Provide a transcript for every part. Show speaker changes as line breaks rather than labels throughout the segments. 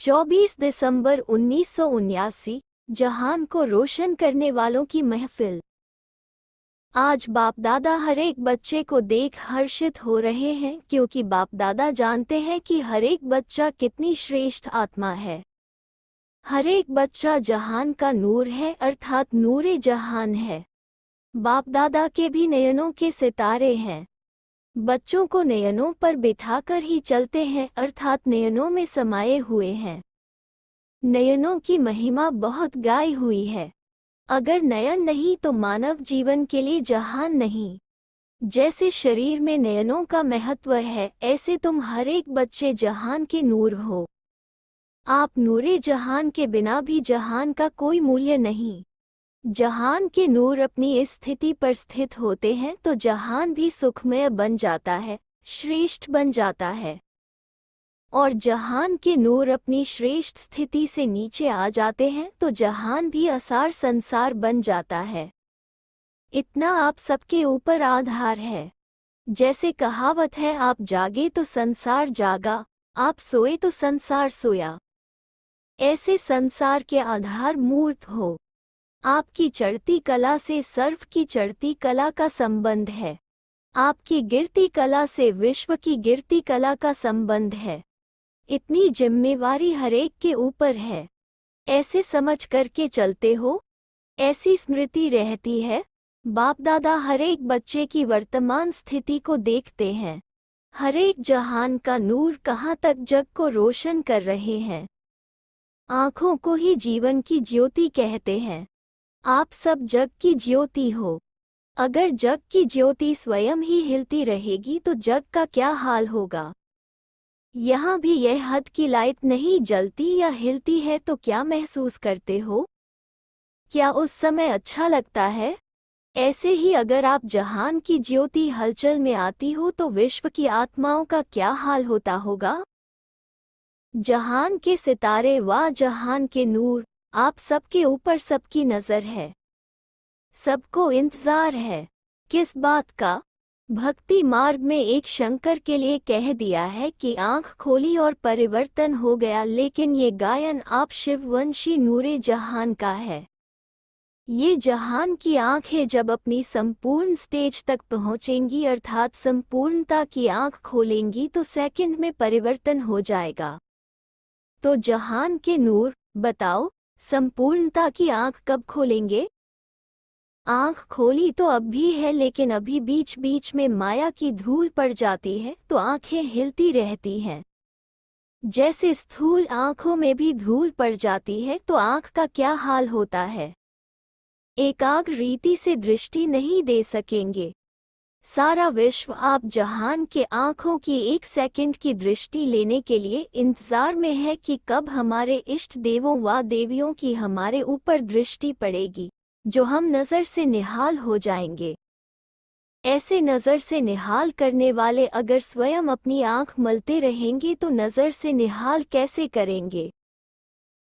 24 दिसंबर 1979। जहान को रोशन करने वालों की महफिल। आज बाप दादा हर एक बच्चे को देख हर्षित हो रहे हैं, क्योंकि बाप दादा जानते हैं कि हर एक बच्चा कितनी श्रेष्ठ आत्मा है। हर एक बच्चा जहान का नूर है, अर्थात नूरे जहान है। बाप दादा के भी नयनों के सितारे हैं। बच्चों को नयनों पर बिठाकर ही चलते हैं, अर्थात नयनों में समाये हुए हैं। नयनों की महिमा बहुत गाई हुई है। अगर नयन नहीं तो मानव जीवन के लिए जहान नहीं। जैसे शरीर में नयनों का महत्व है, ऐसे तुम हर एक बच्चे जहान के नूर हो। आप नूरे जहान के बिना भी जहान का कोई मूल्य नहीं। जहान के नूर अपनी इस स्थिति पर स्थित होते हैं तो जहान भी सुखमय बन जाता है, श्रेष्ठ बन जाता है। और जहान के नूर अपनी श्रेष्ठ स्थिति से नीचे आ जाते हैं तो जहान भी असार संसार बन जाता है। इतना आप सबके ऊपर आधार है। जैसे कहावत है, आप जागे तो संसार जागा, आप सोए तो संसार सोया। ऐसे संसार के आधार मूर्त हो। आपकी चढ़ती कला से सर्व की चढ़ती कला का संबंध है। आपकी गिरती कला से विश्व की गिरती कला का संबंध है। इतनी जिम्मेवारी हरेक के ऊपर है। ऐसे समझ करके चलते हो, ऐसी स्मृति रहती है। बाप दादा हर एक बच्चे की वर्तमान स्थिति को देखते हैं। हर एक जहान का नूर कहाँ तक जग को रोशन कर रहे हैं। आँखों को ही जीवन की ज्योति कहते हैं। आप सब जग की ज्योति हो। अगर जग की ज्योति स्वयं ही हिलती रहेगी तो जग का क्या हाल होगा। यहाँ भी यह हद की लाइट नहीं जलती या हिलती है तो क्या महसूस करते हो? क्या उस समय अच्छा लगता है? ऐसे ही अगर आप जहान की ज्योति हलचल में आती हो तो विश्व की आत्माओं का क्या हाल होता होगा। जहान के सितारे व जहान के नूर, आप सबके ऊपर सबकी नज़र है। सबको इंतज़ार है। किस बात का? भक्ति मार्ग में एक शंकर के लिए कह दिया है कि आँख खोली और परिवर्तन हो गया, लेकिन ये गायन आप शिववंशी नूरे जहान का है। ये जहान की आँखें जब अपनी संपूर्ण स्टेज तक पहुँचेंगी, अर्थात संपूर्णता की आँख खोलेंगी, तो सेकंड में परिवर्तन हो जाएगा। तो जहान के नूर, बताओ, संपूर्णता की आँख कब खोलेंगे? आँख खोली तो अब भी है, लेकिन अभी बीच बीच में माया की धूल पड़ जाती है तो आँखें हिलती रहती हैं। जैसे स्थूल आँखों में भी धूल पड़ जाती है तो आँख का क्या हाल होता है। एकाग्र रीति से दृष्टि नहीं दे सकेंगे। सारा विश्व आप जहान के आँखों की एक सेकंड की दृष्टि लेने के लिए इंतजार में है कि कब हमारे इष्ट देवों व देवियों की हमारे ऊपर दृष्टि पड़ेगी, जो हम नज़र से निहाल हो जाएंगे। ऐसे नज़र से निहाल करने वाले अगर स्वयं अपनी आँख मलते रहेंगे तो नज़र से निहाल कैसे करेंगे।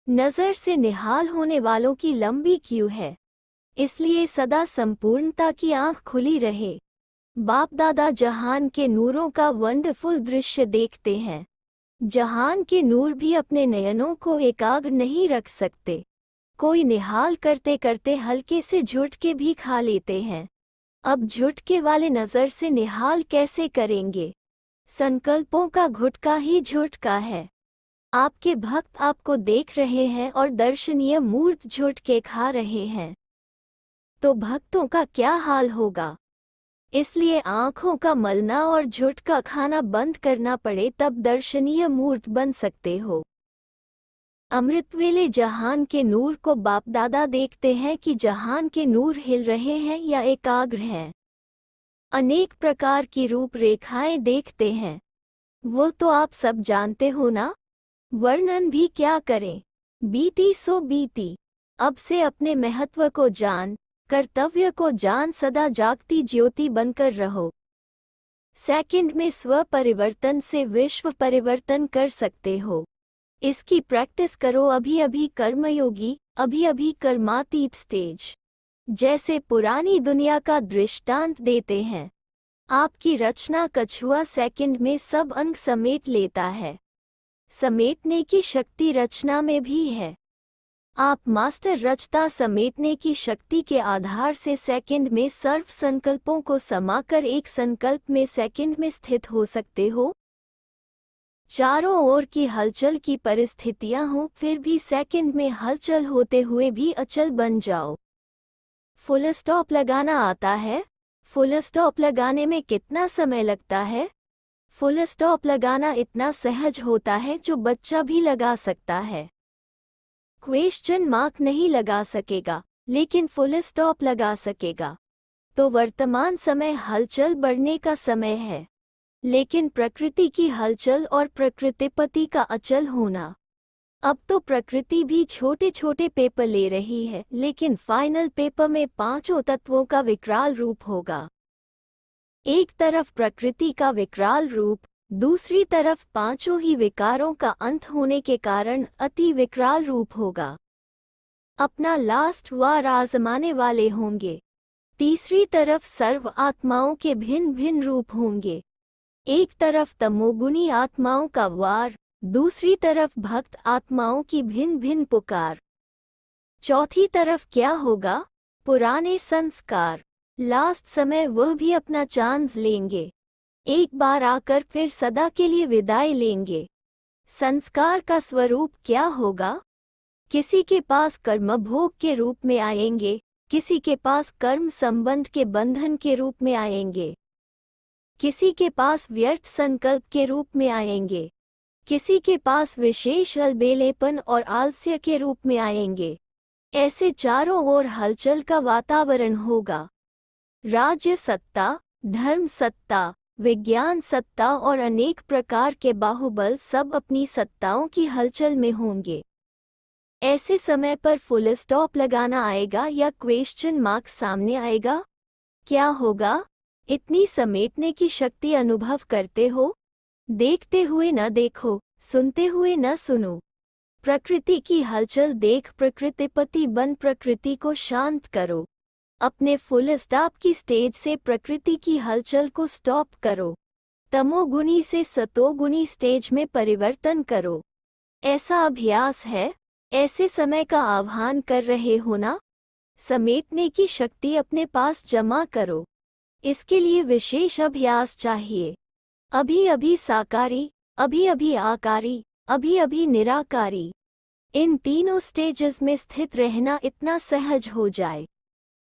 नज़र से निहाल होने वालों की लंबी क्यू है। इसलिए सदा संपूर्णता की आँख खुली रहे। बाप दादा जहान के नूरों का वंडरफुल दृश्य देखते हैं। जहान के नूर भी अपने नयनों को एकाग्र नहीं रख सकते। कोई निहाल करते करते हल्के से झुटके भी खा लेते हैं। अब झुटके वाले नज़र से निहाल कैसे करेंगे। संकल्पों का घुटका ही झुटका है। आपके भक्त आपको देख रहे हैं और दर्शनीय मूर्त झुटके खा रहे हैं, तो भक्तों का क्या हाल होगा। इसलिए आँखों का मलना और झुटका खाना बंद करना पड़े, तब दर्शनीय मूर्त बन सकते हो। अमृतवेले जहान के नूर को बाप दादा देखते हैं कि जहान के नूर हिल रहे हैं या एकाग्र हैं। अनेक प्रकार की रूप रेखाएं देखते हैं। वो तो आप सब जानते हो ना। वर्णन भी क्या करें। बीती सो बीती। अब से अपने महत्व को जान, कर्तव्य को जान, सदा जागती ज्योति बनकर रहो। सेकंड में स्व परिवर्तन से विश्व परिवर्तन कर सकते हो। इसकी प्रैक्टिस करो। अभी अभी कर्मयोगी, अभी अभी कर्मातीत स्टेज। जैसे पुरानी दुनिया का दृष्टांत देते हैं। आपकी रचना कछुआ सेकंड में सब अंग समेट लेता है। समेटने की शक्ति रचना में भी है। आप मास्टर रचता समेटने की शक्ति के आधार से सेकंड में सर्व संकल्पों को समाकर एक संकल्प में सेकंड में स्थित हो सकते हो। चारों ओर की हलचल की परिस्थितियां हो फिर भी सेकंड में हलचल होते हुए भी अचल बन जाओ। फुल स्टॉप लगाना आता है? फुल स्टॉप लगाने में कितना समय लगता है? फुल स्टॉप लगाना इतना सहज होता है जो बच्चा भी लगा सकता है। क्वेश्चन मार्क नहीं लगा सकेगा लेकिन फुल स्टॉप लगा सकेगा। तो वर्तमान समय हलचल बढ़ने का समय है, लेकिन प्रकृति की हलचल और प्रकृतिपति का अचल होना। अब तो प्रकृति भी छोटे छोटे पेपर ले रही है, लेकिन फाइनल पेपर में पांचों तत्वों का विकराल रूप होगा। एक तरफ प्रकृति का विकराल रूप, दूसरी तरफ पांचों ही विकारों का अंत होने के कारण अति विकराल रूप होगा। अपना लास्ट वार आजमाने वाले होंगे। तीसरी तरफ सर्व आत्माओं के भिन्न भिन्न रूप होंगे। एक तरफ तमोगुणी आत्माओं का वार, दूसरी तरफ भक्त आत्माओं की भिन्न भिन्न पुकार। चौथी तरफ क्या होगा? पुराने संस्कार। लास्ट समय वह भी अपना चांस लेंगे। एक बार आकर फिर सदा के लिए विदाई लेंगे। संस्कार का स्वरूप क्या होगा? किसी के पास कर्म भोग के रूप में आएंगे, किसी के पास कर्म संबंध के बंधन के रूप में आएंगे, किसी के पास व्यर्थ संकल्प के रूप में आएंगे, किसी के पास विशेष अलबेलेपन और आलस्य के रूप में आएंगे। ऐसे चारों ओर हलचल का वातावरण होगा। राज्य सत्ता, धर्म सत्ता, विज्ञान सत्ता और अनेक प्रकार के बाहुबल सब अपनी सत्ताओं की हलचल में होंगे। ऐसे समय पर फुल स्टॉप लगाना आएगा या क्वेश्चन मार्क सामने आएगा? क्या होगा? इतनी समेटने की शक्ति अनुभव करते हो? देखते हुए न देखो, सुनते हुए न सुनो। प्रकृति की हलचल देख प्रकृतिपति बन प्रकृति को शांत करो। अपने फुल स्टॉप की स्टेज से प्रकृति की हलचल को स्टॉप करो। तमोगुणी से सतोगुणी स्टेज में परिवर्तन करो। ऐसा अभ्यास है। ऐसे समय का आह्वान कर रहे हो ना? समेटने की शक्ति अपने पास जमा करो। इसके लिए विशेष अभ्यास चाहिए। अभी अभी साकारी, अभी अभी आकारी, अभी अभी निराकारी। इन तीनों स्टेजेस में स्थित रहना इतना सहज हो जाए।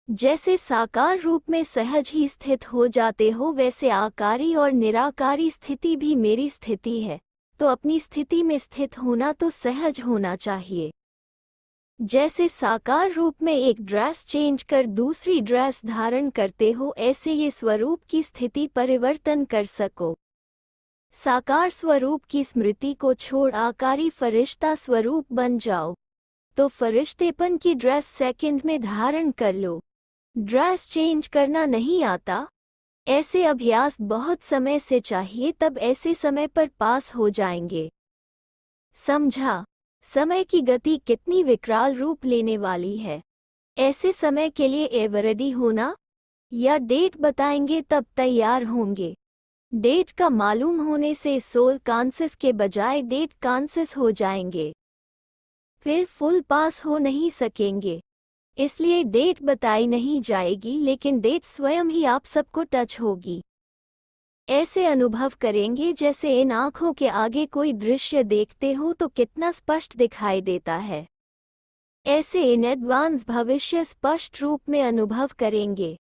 जैसे साकार रूप में सहज ही स्थित हो जाते हो, वैसे आकारी और निराकारी स्थिति भी मेरी स्थिति है। तो अपनी स्थिति में स्थित होना तो सहज होना चाहिए। जैसे साकार रूप में एक ड्रेस चेंज कर दूसरी ड्रेस धारण करते हो, ऐसे ये स्वरूप की स्थिति परिवर्तन कर सको। साकार स्वरूप की स्मृति को छोड़ आकारी फरिश्ता स्वरूप बन जाओ। तो फरिश्तेपन की ड्रेस सेकंड में धारण कर लो। ड्रेस चेंज करना नहीं आता? ऐसे अभ्यास बहुत समय से चाहिए, तब ऐसे समय पर पास हो जाएंगे। समझा? समय की गति कितनी विकराल रूप लेने वाली है। ऐसे समय के लिए एवरेडी होना या डेट बताएंगे तब तैयार होंगे। डेट का मालूम होने से सोल कॉन्शियस के बजाय डेट कॉन्शियस हो जाएंगे। फिर फुल पास हो नहीं सकेंगे। इसलिए डेट बताई नहीं जाएगी, लेकिन डेट स्वयं ही आप सबको टच होगी। ऐसे अनुभव करेंगे जैसे इन आँखों के आगे कोई दृश्य देखते हो तो कितना स्पष्ट दिखाई देता है। ऐसे इन एडवांस भविष्य स्पष्ट रूप में अनुभव करेंगे।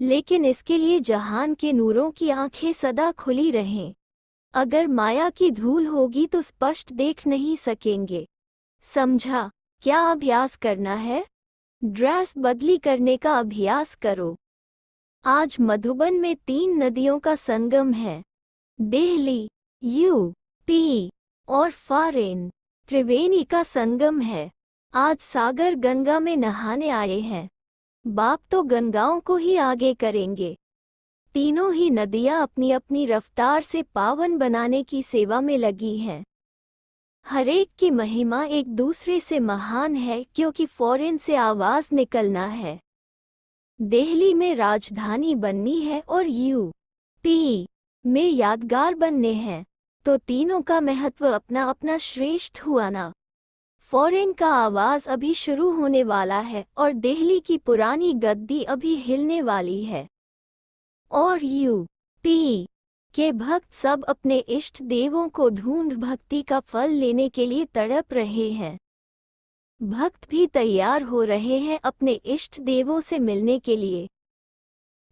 लेकिन इसके लिए जहान के नूरों की आंखें सदा खुली रहें। अगर माया की धूल होगी तो स्पष्ट देख नहीं सकेंगे। समझा? क्या अभ्यास करना है? ड्रेस बदली करने का अभ्यास करो। आज मधुबन में 3 नदियों का संगम है। दिल्ली, यूपी और फॉरेन त्रिवेणी का संगम है। आज सागर गंगा में नहाने आए हैं। बाप तो गंगाओं को ही आगे करेंगे। तीनों ही नदियां अपनी अपनी रफ्तार से पावन बनाने की सेवा में लगी हैं। हरेक की महिमा एक दूसरे से महान है, क्योंकि फॉरेन से आवाज निकलना है। दिल्ली में राजधानी बननी है और यूपी में यादगार बनने हैं। तो तीनों का महत्व अपना अपना श्रेष्ठ हुआ ना। फॉरेन का आवाज अभी शुरू होने वाला है और दिल्ली की पुरानी गद्दी अभी हिलने वाली है। और यूपी के भक्त सब अपने इष्ट देवों को ढूंढ भक्ति का फल लेने के लिए तड़प रहे हैं। भक्त भी तैयार हो रहे हैं अपने इष्ट देवों से मिलने के लिए।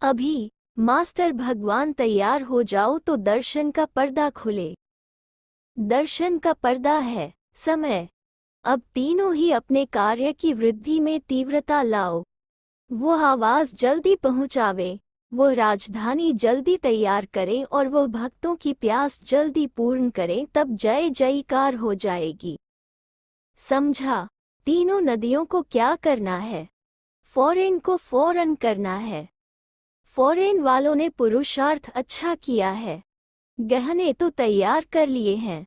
अभी मास्टर भगवान तैयार हो जाओ तो दर्शन का पर्दा खुले। दर्शन का पर्दा है समय। अब तीनों ही अपने कार्य की वृद्धि में तीव्रता लाओ। वो आवाज जल्दी पहुंचावे, वो राजधानी जल्दी तैयार करे और वो भक्तों की प्यास जल्दी पूर्ण करे, तब जय जयकार हो जाएगी। समझा? तीनों नदियों को क्या करना है? फॉरेन को फौरन करना है। फॉरेन वालों ने पुरुषार्थ अच्छा किया है, गहने तो तैयार कर लिए हैं।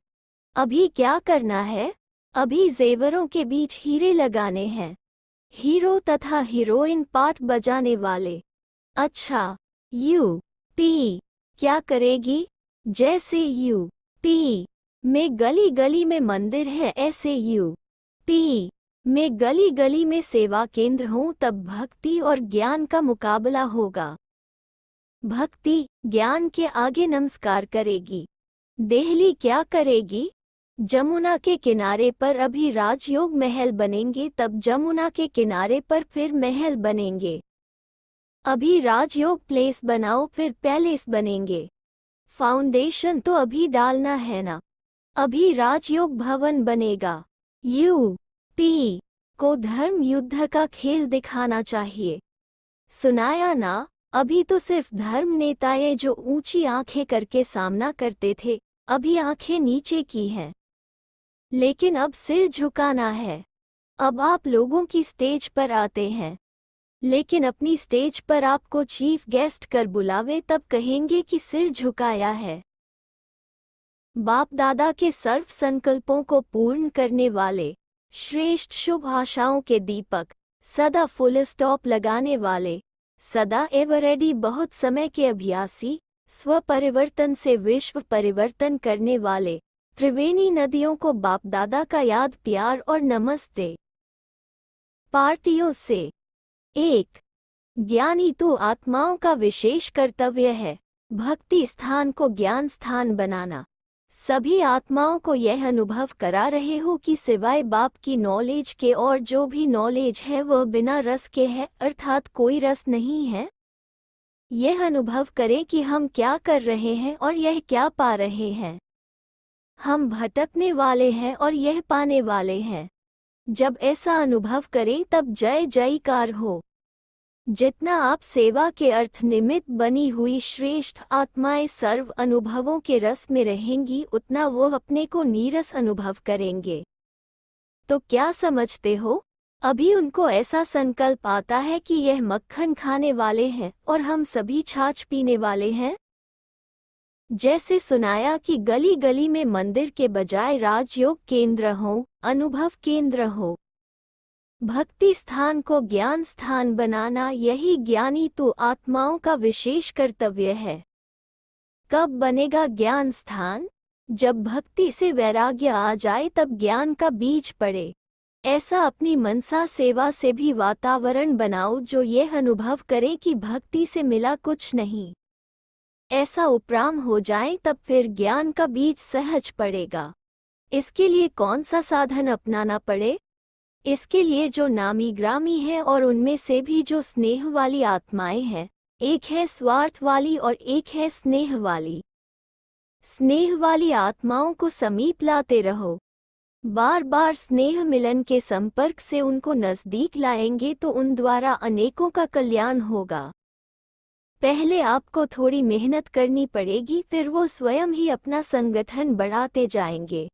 अभी क्या करना है? अभी जेवरों के बीच हीरे लगाने हैं। हीरो तथा हीरोइन पार्ट बजाने वाले। अच्छा, यूपी क्या करेगी? जैसे यूपी में गली गली में मंदिर है, ऐसे यूपी में गली गली में सेवा केंद्र हों, तब भक्ति और ज्ञान का मुकाबला होगा। भक्ति ज्ञान के आगे नमस्कार करेगी। दिल्ली क्या करेगी? जमुना के किनारे पर अभी राजयोग महल बनेंगे, तब जमुना के किनारे पर फिर महल बनेंगे। अभी राजयोग प्लेस बनाओ, फिर पैलेस बनेंगे। फाउंडेशन तो अभी डालना है ना। अभी राजयोग भवन बनेगा। यूपी को धर्म युद्ध का खेल दिखाना चाहिए। सुनाया ना? अभी तो सिर्फ धर्म नेताएं जो ऊंची आंखें करके सामना करते थे, अभी आंखें नीचे की हैं। लेकिन अब सिर झुकाना है। अब आप लोगों की स्टेज पर आते हैं, लेकिन अपनी स्टेज पर आपको चीफ गेस्ट कर बुलावे, तब कहेंगे कि सिर झुकाया है। बाप दादा के सर्व संकल्पों को पूर्ण करने वाले, श्रेष्ठ शुभ आशाओं के दीपक, सदा फुल स्टॉप लगाने वाले, सदा एवर रेडी, बहुत समय के अभ्यासी, स्व परिवर्तन से विश्व परिवर्तन करने वाले त्रिवेणी नदियों को बाप दादा का याद प्यार और नमस्ते। पार्टियों से एक ज्ञानी तो आत्माओं का विशेष कर्तव्य है भक्ति स्थान को ज्ञान स्थान बनाना। सभी आत्माओं को यह अनुभव करा रहे हो कि सिवाय बाप की नॉलेज के और जो भी नॉलेज है वह बिना रस के है, अर्थात कोई रस नहीं है। यह अनुभव करें कि हम क्या कर रहे हैं और यह क्या पा रहे हैं। हम भटकने वाले हैं और यह पाने वाले हैं। जब ऐसा अनुभव करें तब जय जयकार हो। जितना आप सेवा के अर्थ निमित्त बनी हुई श्रेष्ठ आत्माएं सर्व अनुभवों के रस में रहेंगी, उतना वो अपने को नीरस अनुभव करेंगे। तो क्या समझते हो? अभी उनको ऐसा संकल्प आता है कि यह मक्खन खाने वाले हैं और हम सभी छाछ पीने वाले हैं। जैसे सुनाया कि गली गली में मंदिर के बजाय राजयोग केंद्र हो, अनुभव केंद्र हो। भक्ति स्थान को ज्ञान स्थान बनाना, यही ज्ञानी तो आत्माओं का विशेष कर्तव्य है। कब बनेगा ज्ञान स्थान? जब भक्ति से वैराग्य आ जाए, तब ज्ञान का बीज पड़े। ऐसा अपनी मनसा सेवा से भी वातावरण बनाओ जो यह अनुभव करे कि भक्ति से मिला कुछ नहीं। ऐसा उपराम हो जाए, तब फिर ज्ञान का बीज सहज पड़ेगा। इसके लिए कौन सा साधन अपनाना पड़े? इसके लिए जो नामी ग्रामी है और उनमें से भी जो स्नेह वाली आत्माएं हैं, एक है स्वार्थ वाली और एक है स्नेह वाली। स्नेह वाली आत्माओं को समीप लाते रहो। बार बार स्नेह मिलन के संपर्क से उनको नजदीक लाएंगे तो उन द्वारा अनेकों का कल्याण होगा। पहले आपको थोड़ी मेहनत करनी पड़ेगी, फिर वो स्वयं ही अपना संगठन बढ़ाते जाएंगे।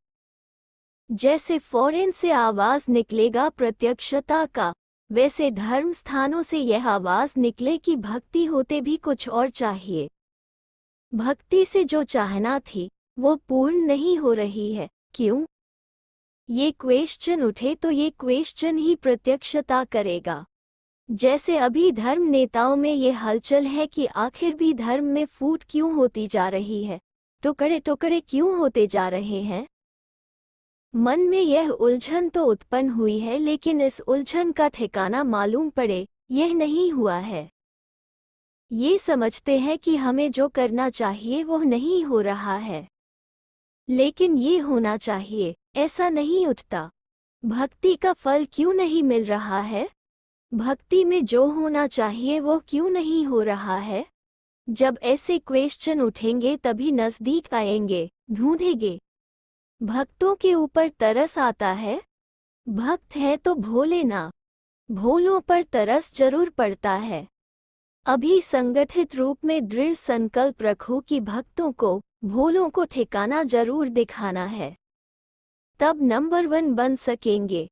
जैसे फॉरेन से आवाज निकलेगा प्रत्यक्षता का, वैसे धर्म स्थानों से यह आवाज निकले कि भक्ति होते भी कुछ और चाहिए। भक्ति से जो चाहना थी वो पूर्ण नहीं हो रही है, क्यों? ये क्वेश्चन उठे तो ये क्वेश्चन ही प्रत्यक्षता करेगा। जैसे अभी धर्म नेताओं में ये हलचल है कि आखिर भी धर्म में फूट क्यों होती जा रही है, टुकड़े टुकड़े क्यों होते जा रहे हैं? मन में यह उलझन तो उत्पन्न हुई है, लेकिन इस उलझन का ठिकाना मालूम पड़े यह नहीं हुआ है। ये समझते हैं कि हमें जो करना चाहिए वो नहीं हो रहा है, लेकिन ये होना चाहिए, ऐसा नहीं उठता। भक्ति का फल क्यों नहीं मिल रहा है? भक्ति में जो होना चाहिए वो क्यों नहीं हो रहा है? जब ऐसे क्वेश्चन उठेंगे तभी नजदीक आएंगे, ढूंढेंगे। भक्तों के ऊपर तरस आता है। भक्त है तो भोले ना, भोलों पर तरस जरूर पड़ता है। अभी संगठित रूप में दृढ़ संकल्प रखो कि भक्तों को, भोलों को ठिकाना जरूर दिखाना है, तब नंबर 1 बन सकेंगे।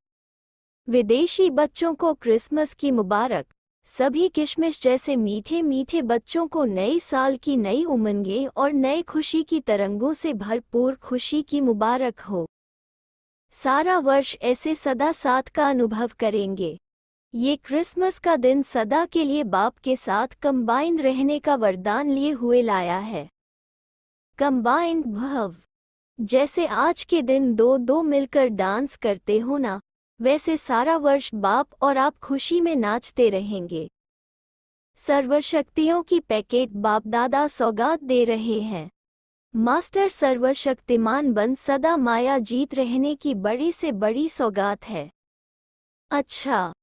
विदेशी बच्चों को क्रिसमस की मुबारक। सभी किशमिश जैसे मीठे मीठे बच्चों को नए साल की नई उमंगें और नए खुशी की तरंगों से भरपूर खुशी की मुबारक हो। सारा वर्ष ऐसे सदा साथ का अनुभव करेंगे। ये क्रिसमस का दिन सदा के लिए बाप के साथ कंबाइंड रहने का वरदान लिए हुए लाया है। कंबाइंड भव। जैसे आज के दिन दो दो मिलकर डांस करते हो ना, वैसे सारा वर्ष बाप और आप खुशी में नाचते रहेंगे। सर्वशक्तियों की पैकेट बाप दादा सौगात दे रहे हैं। मास्टर सर्वशक्तिमान बन सदा माया जीत रहने की बड़ी से बड़ी सौगात है। अच्छा,